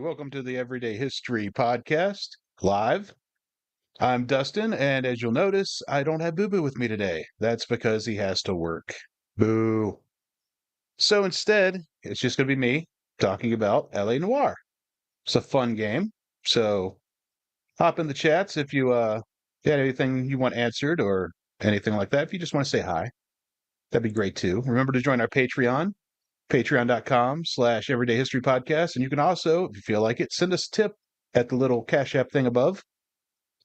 Welcome to the Everyday History Podcast live. I'm Dustin, and as you'll notice, I don't have Boo Boo with me today. That's because he has to work. Boo. So instead, it's just going to be me talking about LA Noire. It's a fun game. So hop in the chats if you got anything you want answered or anything like that. If you just want to say hi, that'd be great too. Remember to join our Patreon, patreon.com/everyday history podcast. And you can also, if you feel like it, send us a tip at the little Cash App thing above.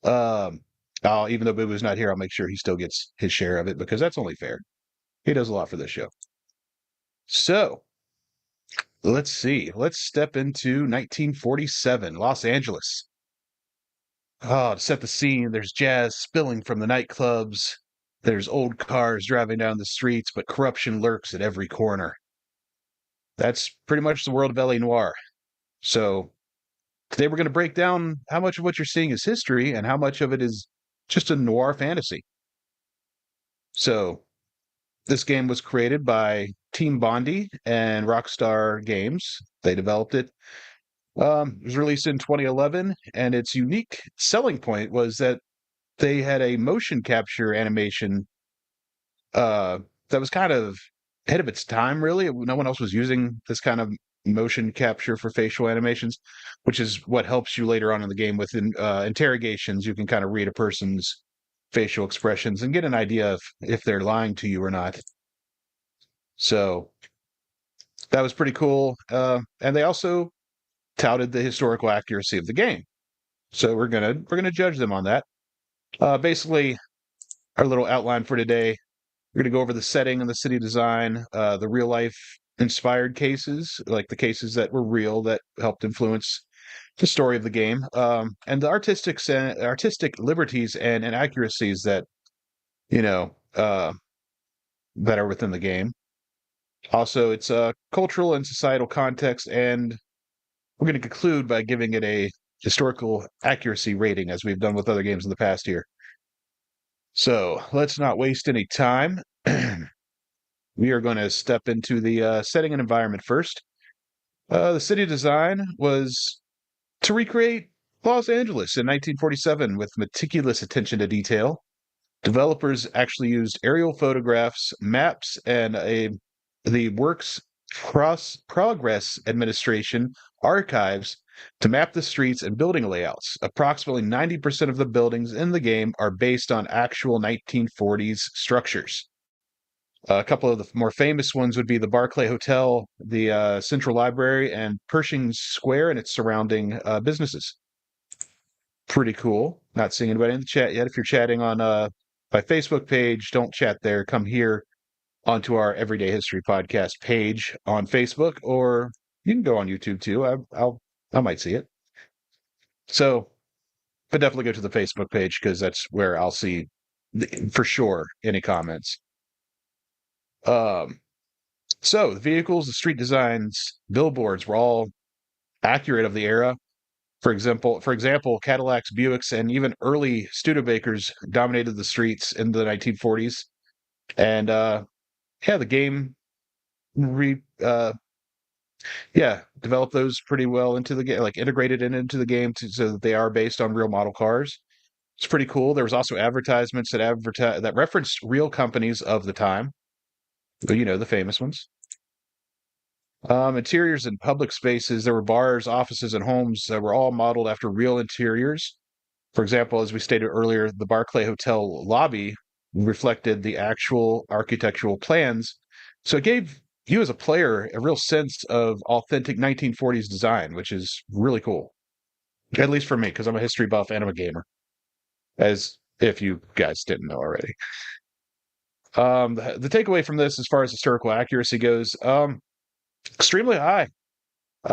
Um, even though Boo Boo's not here, I'll make sure he still gets his share of it because that's only fair. He does a lot for this show. So let's see. Let's step into 1947, Los Angeles. To set the scene, there's jazz spilling from the nightclubs. There's old cars driving down the streets, but corruption lurks at every corner. That's pretty much the world of LA Noire. So today we're going to break down how much of what you're seeing is history and how much of it is just a noir fantasy. So this game was created by Team Bondi and Rockstar Games. They developed it. It was released in 2011, and its unique selling point was that they had a motion capture animation that was kind of ahead of its time, really. No one else was using this kind of motion capture for facial animations, which is what helps you later on in the game with interrogations. You can kind of read a person's facial expressions and get an idea of if they're lying to you or not. So that was pretty cool. And they also touted the historical accuracy of the game. So we're gonna judge them on that. Basically, our little outline for today. We're going to go over the setting and the city design, the real life inspired cases, like the cases that were real that helped influence the story of the game, and the artistic liberties and inaccuracies that you know that are within the game. Also, its cultural and societal context, and we're going to conclude by giving it a historical accuracy rating, as we've done with other games in the past here. So let's not waste any time. We are going to step into the setting and environment first. The city design was to recreate Los Angeles in 1947 with meticulous attention to detail. Developers actually used aerial photographs, maps, and the Works Progress Administration archives to map the streets and building layouts. Approximately 90% of the buildings in the game are based on actual 1940s structures. A couple of the more famous ones would be the Barclay Hotel, the Central Library, and Pershing Square and its surrounding businesses. Pretty cool. Not seeing anybody in the chat yet. If you're chatting on my Facebook page, don't chat there. Come here onto our Everyday History Podcast page on Facebook, or you can go on YouTube too. I might see it. So, but definitely go to the Facebook page because that's where I'll see for sure any comments. So the vehicles, the street designs, billboards were all accurate of the era. For example, Cadillacs, Buicks, and even early Studebakers dominated the streets in the 1940s. And the game developed those pretty well into the game, like integrated into the game so that they are based on real model cars. It's pretty cool. There was also advertisements that referenced real companies of the time, the famous ones. Interiors in public spaces, there were bars, offices, and homes that were all modeled after real interiors. For example, as we stated earlier, the Barclay Hotel lobby reflected the actual architectural plans. So it gave you as a player a real sense of authentic 1940s design, which is really cool. At least for me, because I'm a history buff and I'm a gamer, as if you guys didn't know already. The takeaway from this, as far as historical accuracy goes, extremely high.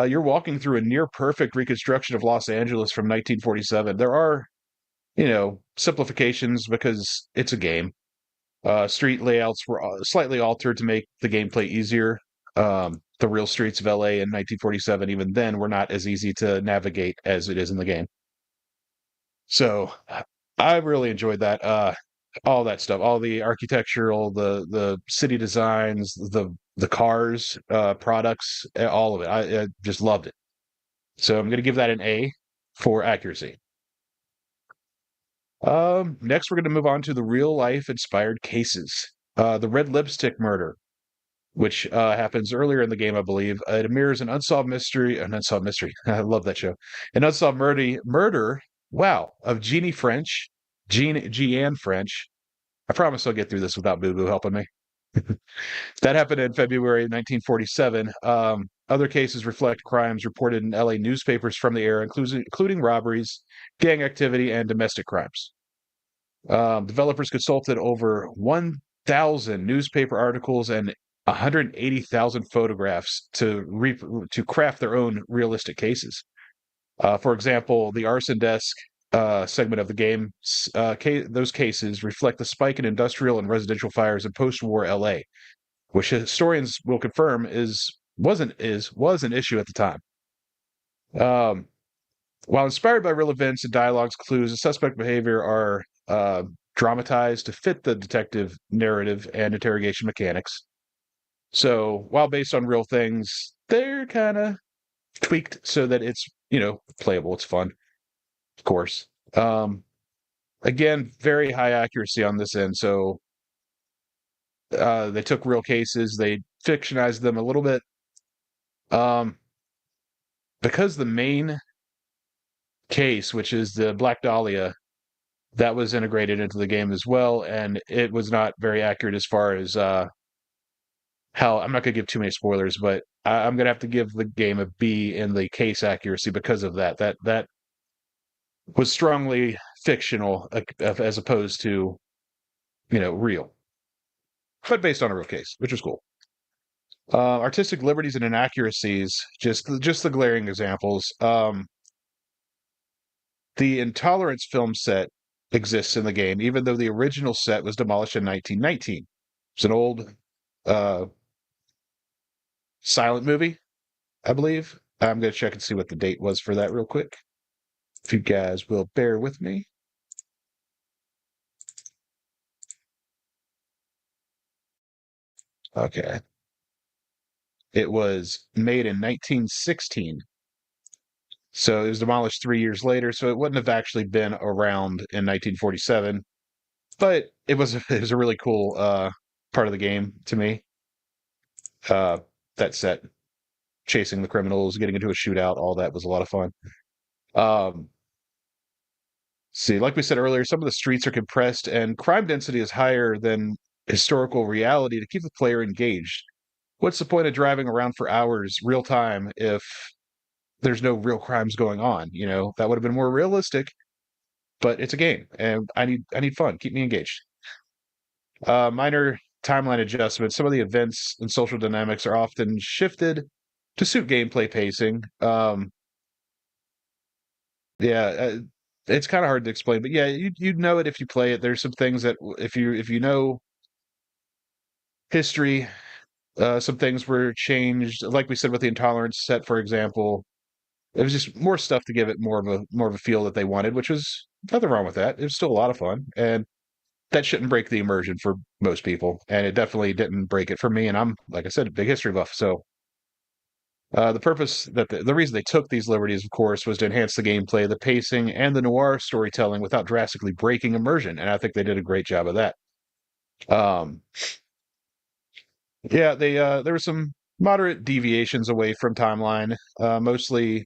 You're walking through a near perfect reconstruction of Los Angeles from 1947. There are, simplifications because it's a game. Street layouts were slightly altered to make the gameplay easier. The real streets of LA in 1947, even then, were not as easy to navigate as it is in the game. So I really enjoyed that. All that stuff, all the architectural, the city designs, the cars, products, all of it. I just loved it. So I'm going to give that an A for accuracy. Next, we're going to move on to the real life inspired cases. The red lipstick murder, which happens earlier in the game, I believe. It mirrors an unsolved mystery. I love that show. An unsolved murder. Wow, of Jeanne French. I promise I'll get through this without Boo Boo helping me. That happened in February 1947. Other cases reflect crimes reported in LA newspapers from the era, including robberies, gang activity, and domestic crimes. Developers consulted over 1,000 newspaper articles and 180,000 photographs to craft their own realistic cases. For example, the arson desk segment of the game, those cases reflect the spike in industrial and residential fires in post-war LA, which historians will confirm was an issue at the time. Um, while inspired by real events and dialogues, clues, and suspect behavior are dramatized to fit the detective narrative and interrogation mechanics. So while based on real things, they're kind of tweaked so that it's playable. It's fun, of course. Um, Again, very high accuracy on this end. So they took real cases, they fictionized them a little bit. Um, because the main case, which is the Black Dahlia, that was integrated into the game as well, and it was not very accurate as far as how. I'm not going to give too many spoilers, but I'm going to have to give the game a B in the case accuracy because of that. That was strongly fictional as opposed to real, but based on a real case, which was cool. Artistic liberties and inaccuracies, just the glaring examples. The Intolerance film set exists in the game, even though the original set was demolished in 1919. It's an old uh, silent movie, I believe. I'm going to check and see what the date was for that real quick. If you guys will bear with me. Okay. It was made in 1916. So it was demolished 3 years later. So it wouldn't have actually been around in 1947. But it was a really cool part of the game to me. Uh, that set, chasing the criminals, getting into a shootout, all that was a lot of fun. Um, See, like we said earlier, some of the streets are compressed and crime density is higher than historical reality to keep the player engaged. What's the point of driving around for hours real time if there's no real crimes going on? That would have been more realistic, but it's a game and I need fun. Keep me engaged. Minor timeline adjustments. Some of the events and social dynamics are often shifted to suit gameplay pacing. Yeah, it's kind of hard to explain, but yeah, you'd know it if you play it. There's some things that if you know history, some things were changed. Like we said with the intolerance set, for example, it was just more stuff to give it more of a feel that they wanted, which was nothing wrong with that. It was still a lot of fun, and that shouldn't break the immersion for most people, and it definitely didn't break it for me. And I'm, like I said, a big history buff, so the purpose that the reason they took these liberties, of course, was to enhance the gameplay, the pacing, and the noir storytelling without drastically breaking immersion. And I think they did a great job of that. Um, yeah, they there were some moderate deviations away from timeline. Mostly,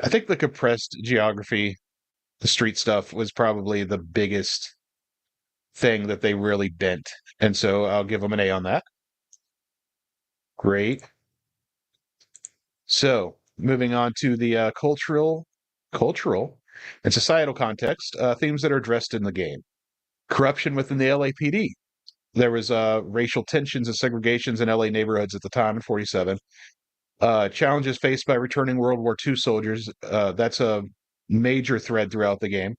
I think the compressed geography, the street stuff, was probably the biggest thing that they really bent. And so I'll give them an A on that. Great. So, moving on to the cultural, and societal context, themes that are addressed in the game. Corruption within the LAPD. There was racial tensions and segregations in LA neighborhoods at the time in 47. Challenges faced by returning World War II soldiers. That's a major thread throughout the game.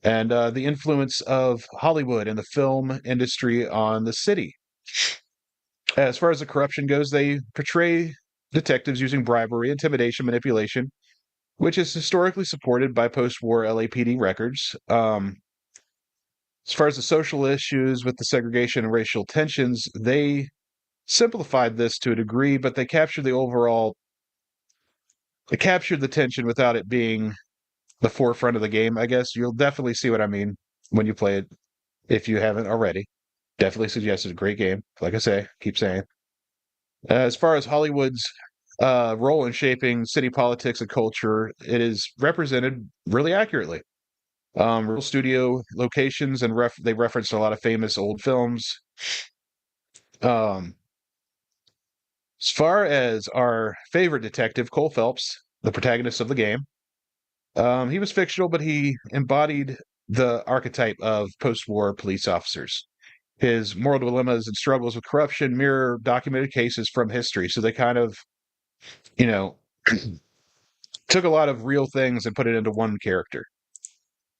And the influence of Hollywood and the film industry on the city. As far as the corruption goes, they portray detectives using bribery, intimidation, manipulation, which is historically supported by post-war LAPD records. As far as the social issues with the segregation and racial tensions, they simplified this to a degree, but they captured the overall it captured the tension without it being the forefront of the game, I guess. You'll definitely see what I mean when you play it if you haven't already. Definitely suggest it's a great game. Like I say, keep saying. As far as Hollywood's role in shaping city politics and culture, it is represented really accurately. Real studio locations and they referenced a lot of famous old films. Um, as far as our favorite detective, Cole Phelps, the protagonist of the game, he was fictional, but he embodied the archetype of post-war police officers. His moral dilemmas and struggles with corruption mirror documented cases from history. So they kind of, you know, took a lot of real things and put it into one character.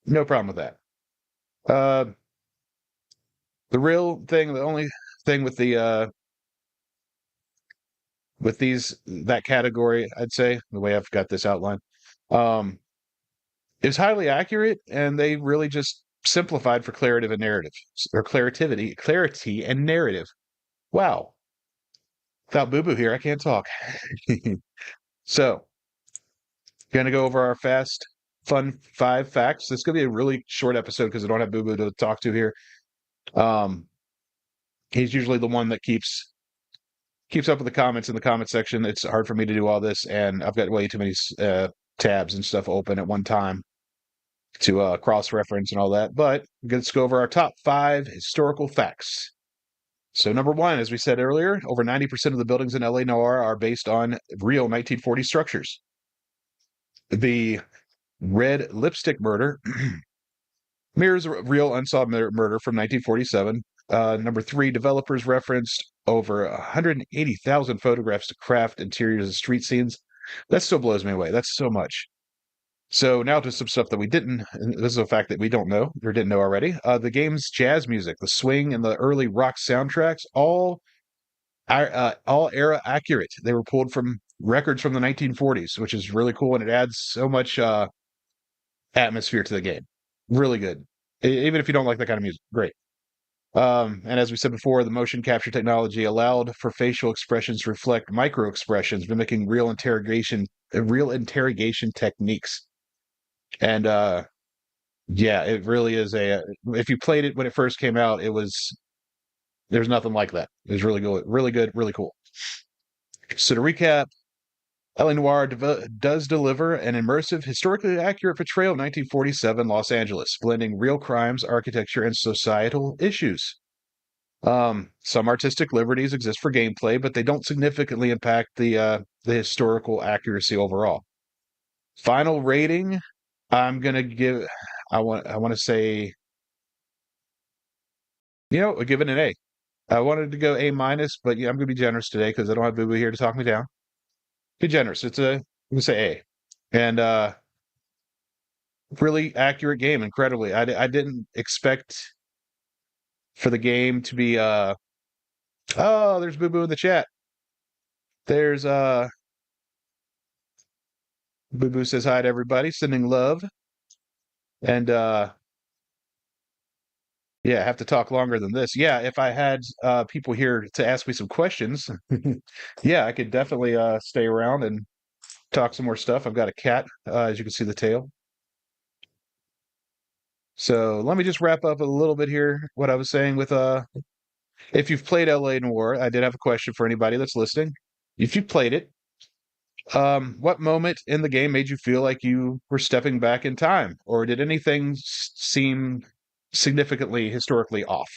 No problem with that. Uh, the real thing, the only thing with these that category, I'd say the way I've got this outline, um, is highly accurate, and they really just simplified for clarity and narrative or clarity and narrative. Wow, without Boo Boo here, I can't talk. So, gonna go over our fast, fun 5 facts. This is gonna be a really short episode because I don't have Boo Boo to talk to here. Um, he's usually the one that keeps up with the comments in the comment section. It's hard for me to do all this, and I've got way too many tabs and stuff open at one time to cross reference and all that. But let's go over our top 5 historical facts. So, number one, as we said earlier, over 90% of the buildings in LA Noire are based on real 1940 structures. The red lipstick murder mirrors a real unsolved murder from 1947. Number three, developers referenced over 180,000 photographs to craft interiors and street scenes. That still blows me away. That's so much. So now to some stuff that we didn't. And this is a fact that we don't know or didn't know already. The game's jazz music, the swing, and the early rock soundtracks, all era accurate. They were pulled from records from the 1940s, which is really cool, and it adds so much atmosphere to the game. Really good. Even if you don't like that kind of music, great. And as we said before, the motion capture technology allowed for facial expressions to reflect micro expressions, mimicking real interrogation techniques. And yeah, it really is a. If you played it when it first came out, there's nothing like that. It was really good, really cool. So to recap, LA Noire does deliver an immersive, historically accurate portrayal of 1947 Los Angeles, blending real crimes, architecture, and societal issues. Some artistic liberties exist for gameplay, but they don't significantly impact the historical accuracy overall. Final rating, I'm gonna give. I want to say, I'll give it an A. I wanted to go A minus, but yeah, I'm gonna be generous today because I don't have Boo Boo here to talk me down. Be generous. I'm gonna say A, and really accurate game. Incredibly, I didn't expect for the game to be. Oh, there's Boo Boo in the chat. There's Boo Boo says hi to everybody, sending love. And yeah, I have to talk longer than this. Yeah, if I had people here to ask me some questions, yeah, I could definitely stay around and talk some more stuff. I've got a cat, as you can see the tail. So let me just wrap up a little bit here. What I was saying with if you've played LA Noire, I did have a question for anybody that's listening. If you played it, what moment in the game made you feel like you were stepping back in time, or did anything seem significantly historically off?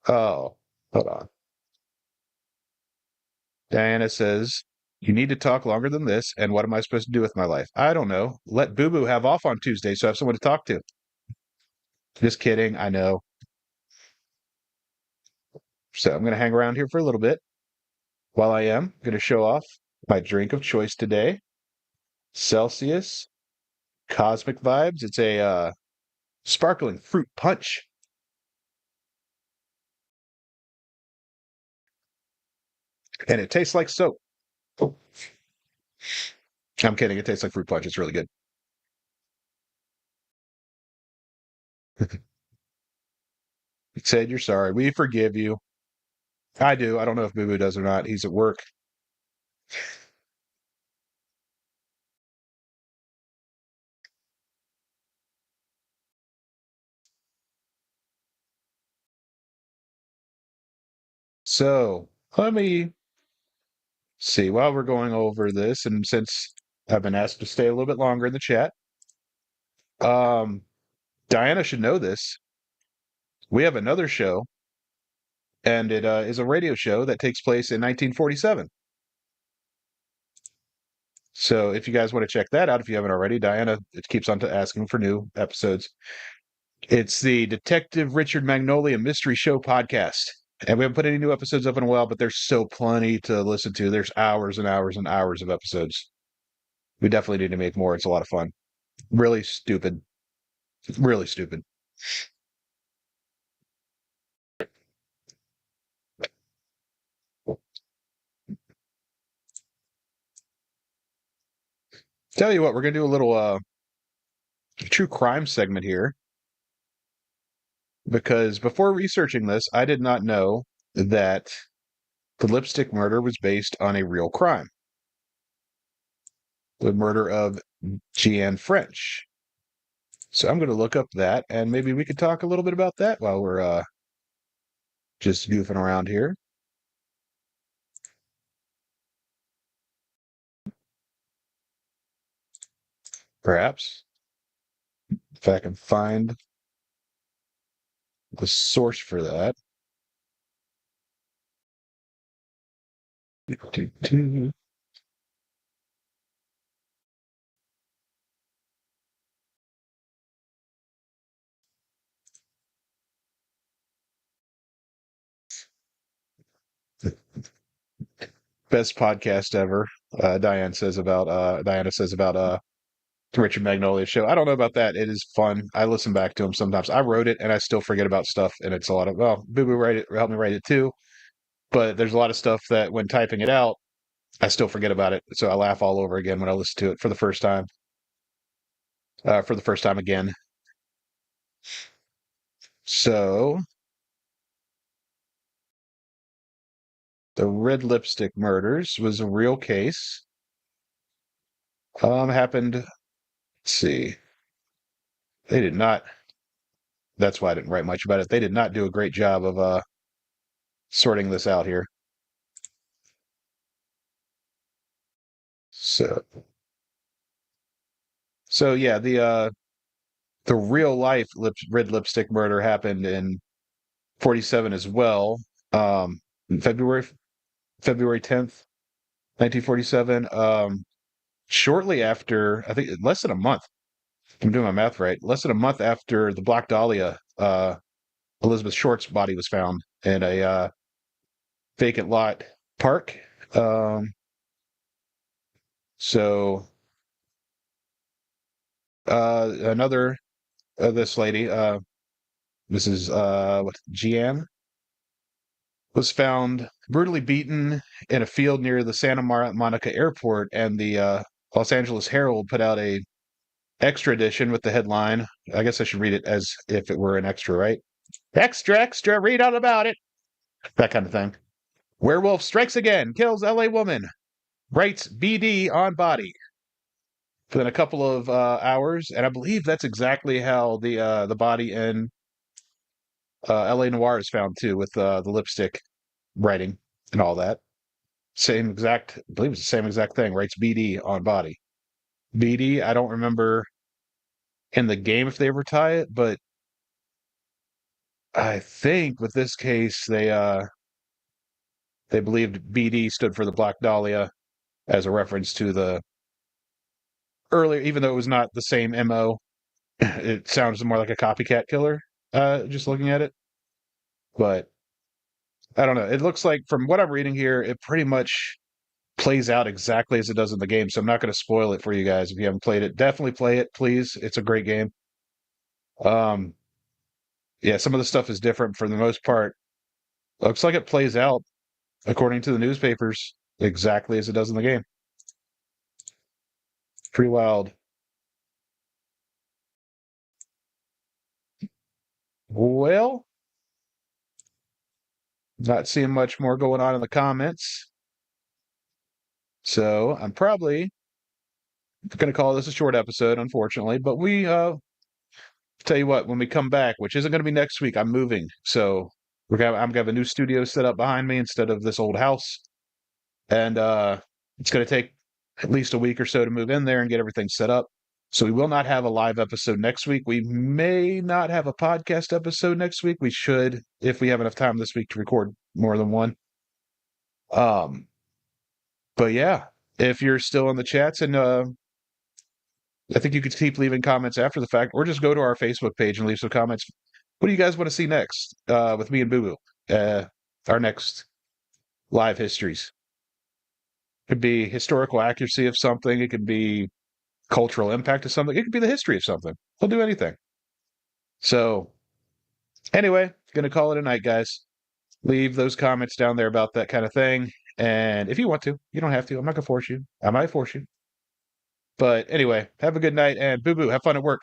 Oh, hold on. Diana says, "You need to talk longer than this, and what am I supposed to do with my life? I don't know. Let Boo Boo have off on Tuesday so I have someone to talk to." Just kidding. I know. So I'm going to hang around here for a little bit. While I am going to show off my drink of choice today, Celsius Cosmic Vibes. It's a sparkling fruit punch, and it tastes like soap. Oh, I'm kidding. It tastes like fruit punch. It's really good. Said you're sorry. We forgive you. I do. I don't know if Boo Boo does or not. He's at work. So let me see. While we're going over this, and since I've been asked to stay a little bit longer in the chat, um, Diana should know this. We have another show, and it is a radio show that takes place in 1947. So if you guys want to check that out, if you haven't already, Diana it keeps on to asking for new episodes. It's the Detective Richard Magnolia Mystery Show podcast. And we haven't put any new episodes up in a while, but there's so plenty to listen to. There's hours and hours and hours of episodes. We definitely need to make more. It's a lot of fun. Really stupid. Really stupid. Tell you what, we're gonna do a little true crime segment here because before researching this, I did not know that the lipstick murder was based on a real crime. The murder of Jeanne French. So I'm going to look up that, and maybe we could talk a little bit about that while we're just goofing around here. Perhaps if I can find the source for that. Best podcast ever. Diana says about Richard Magnolia's show. I don't know about that. It is fun. I listen back to him sometimes. I wrote it and I still forget about stuff, and it's a lot of well, Boo Boo write it, help me write it too. But there's a lot of stuff that when typing it out, I still forget about it. So I laugh all over again when I listen to it for the first time. For the first time again. So the red lipstick murders was a real case. Happened. Let's see. They did not. That's why I didn't write much about it. They did not do a great job of sorting this out here. So, so yeah, the real life red lipstick murder happened in 47 as well. Um, February February 10th, 1947. Shortly after, I think less than a month. If I'm doing my math right. Less than a month after the Black Dahlia, Elizabeth Short's body was found in a vacant lot park. Um, so another this lady, Mrs. What Gian, was found brutally beaten in a field near the Monica Airport, and the Los Angeles Herald put out a extra edition with the headline. I guess I should read it as if it were an extra, right? Extra, extra, read all about it. That kind of thing. Werewolf strikes again, kills LA woman, writes BD on body. Within a couple of hours, and I believe that's exactly how the body in LA Noire is found too, with the lipstick writing and all that. Same exact, I believe it's the same exact thing. Writes BD on body. BD, I don't remember in the game if they ever tie it, but I think with this case they believed BD stood for the Black Dahlia as a reference to the earlier, even though it was not the same MO. It sounds more like a copycat killer, just looking at it. But I don't know. It looks like from what I'm reading here, it pretty much plays out exactly as it does in the game. So I'm not going to spoil it for you guys if you haven't played it. Definitely play it, please. It's a great game. Um, yeah, some of the stuff is different for the most part. Looks like it plays out according to the newspapers exactly as it does in the game. Pretty wild. Well, Not seeing much more going on in the comments. So I'm probably going to call this a short episode, unfortunately. But we tell you what, when we come back, which isn't going to be next week, I'm moving. So I'm gonna have a new studio set up behind me instead of this old house. And it's going to take at least a week or so to move in there and get everything set up. So we will not have a live episode next week. We may not have a podcast episode next week. We should, if we have enough time this week to record more than one. Um, but yeah, if you're still in the chats, and I think you could keep leaving comments after the fact, or just go to our Facebook page and leave some comments. What do you guys want to see next with me and Boo Boo? Our next live histories could be historical accuracy of something. It could be cultural impact of something. It could be the history of something. We'll do anything. So anyway, gonna call it a night, guys. Leave those comments down there about that kind of thing. And if you want to, you don't have to. I'm not gonna force you. I might force you. But anyway, have a good night and Boo Boo, have fun at work.